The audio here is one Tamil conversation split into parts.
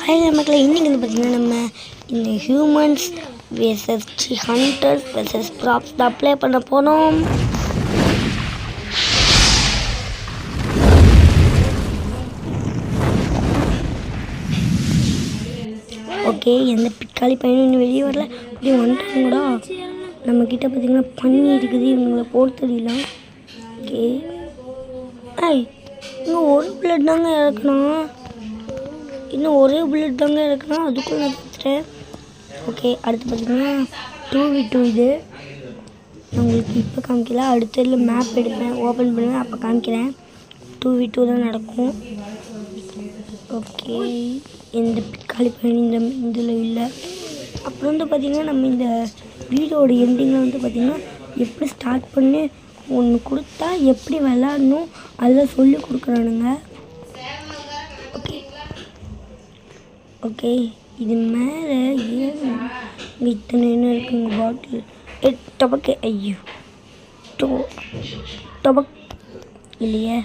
ஹாய் மக்களே, இன்றைக்கி வந்து பார்த்திங்கன்னா நம்ம இந்த humans versus hunters versus props தான் ப்ளே பண்ண போனோம். ஓகே, எந்த பிக்காளி பையனும் இன்னும் வெளியே வரல. இப்படி வந்துட்டாங்க கூட. நம்மக்கிட்ட பார்த்திங்கன்னா பண்ணி இருக்குது, இவங்களை போட தெரியல. ஓகே, இன்னும் ஒரு பிளட் தாங்க இறக்கணும், இன்னும் ஒரே புல்லட் தாங்க இருக்குன்னா அதுக்குள்ளே நான் பார்த்துட்டேன். ஓகே, அடுத்து பார்த்திங்கன்னா 2v2 இது. உங்களுக்கு இப்போ காமிக்கல, அடுத்த மேப் எடுப்பேன், ஓப்பன் பண்ணுவேன், அப்போ காமிக்கிறேன். 2v2 தான் நடக்கும். ஓகே, எந்த பிக்காளி பயணி இந்த இதில் இல்லை. அப்புறம் வந்து பார்த்திங்கன்னா நம்ம இந்த வீடியோட எண்டிங்கில் வந்து பார்த்திங்கன்னா எப்படி ஸ்டார்ட் பண்ணி ஒன்று கொடுத்தா எப்படி விளாடணும் அதெல்லாம் சொல்லி கொடுக்குறானுங்க. ஓகே, இது மேலே ஏன் இத்தனை என்ன இருக்குங்க பாட்டில் டொபக்கு. ஐயோ, டொபக் இல்லையே,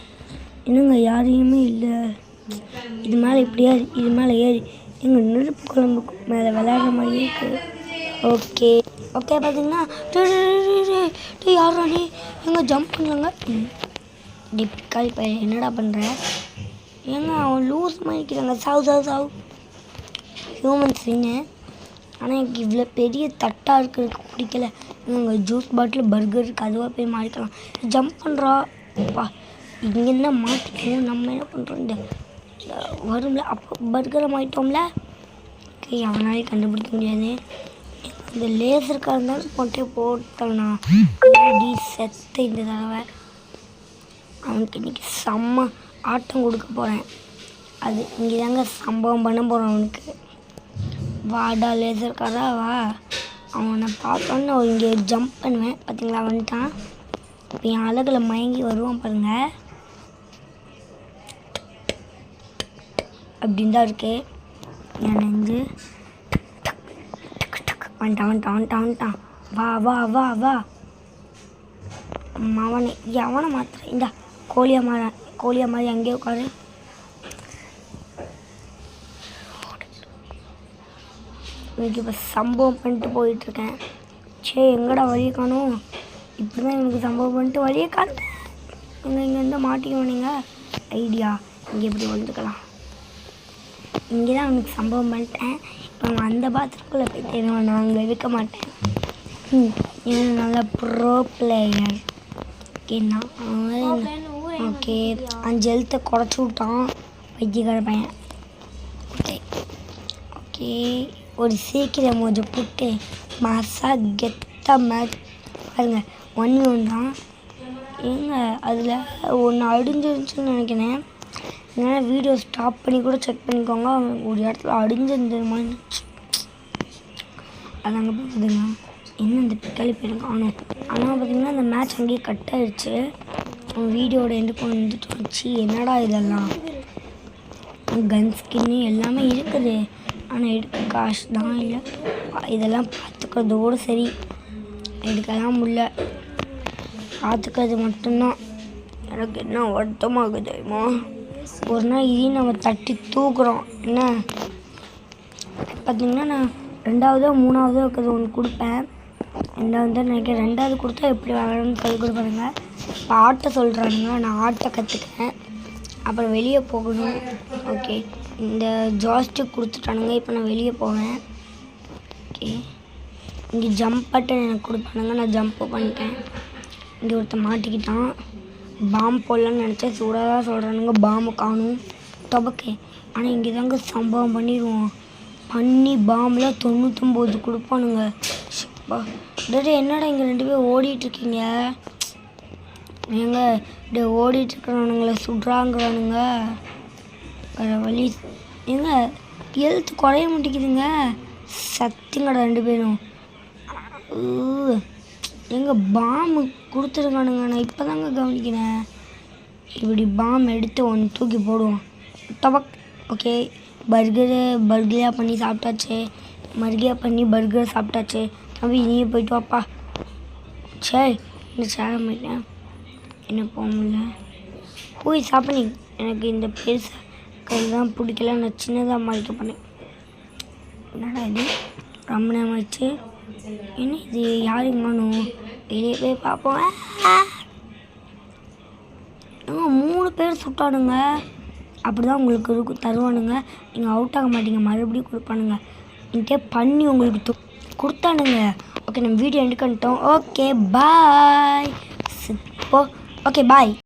என்னங்க யாரையுமே இல்லை. இது மேலே இப்படியா, இது மேலே ஏறி எங்கள் நெருப்பு குழம்புக்கு மேலே விளையாடுற மாதிரியே இருக்குது. ஓகே ஓகே, பார்த்தீங்கன்னா யாரா நீ எங்கே ஜம்ப் பண்ணலாங்க. டிப்காலி பையன் என்னடா பண்ணுற, ஏங்க அவன் லூஸ் பண்ணிக்கிறாங்க. சாவு ஹியூமன்ஸுங்க. ஆனால் எனக்கு இவ்வளோ பெரிய தட்டாக இருக்கிறதுக்கு பிடிக்கல. இவங்க ஜூஸ் பாட்டில் பர்கர் இருக்குது, அதுவாக போய் மாறிக்கலாம். ஜம்ப் பண்ணுறா அப்பா, இங்கேருந்து மாட்டிக்குவோம். நம்ம என்ன பண்ணுறோம், இந்த வரும்ல அப்போ பர்கரை மாறிட்டோம்ல. ஓகே, அவனாலே கண்டுபிடிக்க முடியாது. இந்த லேசருக்காக இருந்தாலும் போட்டே போட்டோம்னா செத்த இந்த தடவை அவனுக்கு இன்றைக்கி செம்ம ஆட்டம் கொடுக்க போகிறேன். அது இங்கே தாங்க சம்பவம் பண்ண போகிறோம். அவனுக்கு வாடா லேசர்காரா வா, அவனை பார்த்தோன்னு இங்கே ஜம்ப் பண்ணுவேன். பார்த்தீங்களா, வந்துட்டான். இப்போ என் அழகில் மயங்கி வருவான் பாருங்கள். அப்படின்னு தான் இருக்கு என் நெஞ்சு. வந்துட்டான். வா வா வா வா அவனை எவனை மாத்திர இந்த கோழியா மாதிரி அங்கேயே உட்காரு. எனக்கு இப்போ சம்பவம் பண்ணிட்டு போயிட்டுருக்கேன். சே, எங்கடா வழியை காணும். இப்படி தான் எனக்கு சம்பவம் பண்ணிட்டு வழியை காட்டேன். இங்கேருந்து மாட்டிக்கணுங்க. ஐடியா, இங்கே எப்படி வந்துக்கலாம். இங்கே தான் அவனுக்கு சம்பவம் பண்ணிட்டேன். இப்போ அந்த பாத்ரூம்குள்ளே போய் தேடுவான், நான் அங்கே இருக்க மாட்டேன். ஏன்னா நல்லா ப்ரோ பிளேயர். ஓகேண்ணா, ஓகே 5 எழுத்தை குறைச்சி விட்டான் பைத்தியக்கார பையன். ஓகே, ஒரு சீக்கிரம் மோஜை போட்டு மாசா கெத்த மேட்ச் பாருங்க. 1v1 தான். ஏங்க அதில் ஒன்று அடிஞ்சிருந்துச்சுன்னு நினைக்கிறேன். ஏன்னா வீடியோ ஸ்டாப் பண்ணி கூட செக் பண்ணிக்கோங்க. ஒரு இடத்துல அடிஞ்சிருந்த மாதிரி அதாங்க பார்க்குதுங்க. இன்னும் இந்த பிக்காளி போயிடும் காணும். ஆனால் பார்த்திங்கன்னா அந்த மேட்ச் அங்கேயே கட் ஆகிடுச்சு. வீடியோட எண்டு வந்துட்டு வச்சு என்னடா இதெல்லாம் கன் ஸ்கின்னு எல்லாமே இருக்குது. ஆனால் எடுக்க காசு தான் இல்லை. இதெல்லாம் பார்த்துக்கிறதோடு சரி, எடுக்கலாம் முடியல. பார்த்துக்கிறது மட்டும்தான் எனக்கு என்ன வருத்தமாகுது தெரியுமா. ஒரு நாள் இதையும் நம்ம தட்டி தூக்குறோம். என்ன பார்த்திங்கன்னா நான் 2வது 3வது இருக்கிறது ஒன்று கொடுப்பேன். 2வது தான் நினைக்கிறேன். 2வது கொடுத்தா எப்படி வாங்கணும்னு சொல்லி கொடுப்பாருங்க. இப்போ ஆட்ட சொல்கிறானுங்க, நான் ஆட்ட கற்றுக்கிறேன். அப்புறம் வெளியே போகணும். ஓகே, இந்த ஜாஸ்டிக் கொடுத்துட்டானுங்க. இப்போ நான் வெளியே போவேன். ஓகே, இங்கே ஜம்ப் பட்டன் எனக்கு கொடுப்பானுங்க, நான் ஜம்ப்பு பண்ணிட்டேன். இங்கே ஒருத்தர் மாட்டிக்கிட்டான். பாம்பு போடலான்னு நினச்சேன், சூடாக தான் சொல்கிறானுங்க. பாம்பு காணும் டொபக்கே. ஆனால் இங்கே தாங்க சம்பவம் பண்ணிடுவோம். பண்ணி பாம்பில் 99 கொடுப்பானுங்க. டே என்னடா இங்கே 2 பேர் ஓடிட்டுருக்கீங்க. ஏங்க இப்படி ஓடிட்டுருக்கிறானுங்களே, சுடுறாங்கிறானுங்க. வேறு வழி ஏங்க, எழுத்து குறைய மாட்டேங்குதுங்க. சத்தியங்கடா 2 பேரும். எங்க பாம்பு கொடுத்துருக்கானுங்க, நான் இப்போ தாங்க கவனிக்கிறேன். இப்படி பாம்பு எடுத்து ஒன்று தூக்கி போடுவோம். டபக். ஓகே, பர்கரியாக பண்ணி சாப்பிட்டாச்சு. மர்கியாக பண்ணி பர்கர் சாப்பிட்டாச்சு. தம்பி நீயே போயிட்டு வாப்பா. சரி, இந்த சேர மாட்டேன், என்ன போக முடியல. போய் சாப்பிட்றீங்க. எனக்கு இந்த பெருசாக கையில் தான் பிடிக்கல, நான் சின்னதாக மாறிக்க பண்ணேன். என்னடா இது ரொம்ப நேரம் ஆச்சு. என்ன இது யாரும் காணும்? வெளியே போய் பார்ப்போம். 3 பேர் சுட்டானுங்க. அப்படி தான் உங்களுக்கு தருவானுங்க. நீங்கள் அவுட் ஆக மாட்டீங்க, மறுபடியும் கொடுப்பானுங்க. இன்கே பண்ணி உங்களுக்கு கொடுத்தானுங்க. ஓகே, நம்ம வீடியோ எண்ட் பண்ணிட்டோம். Okay bye. Okay bye.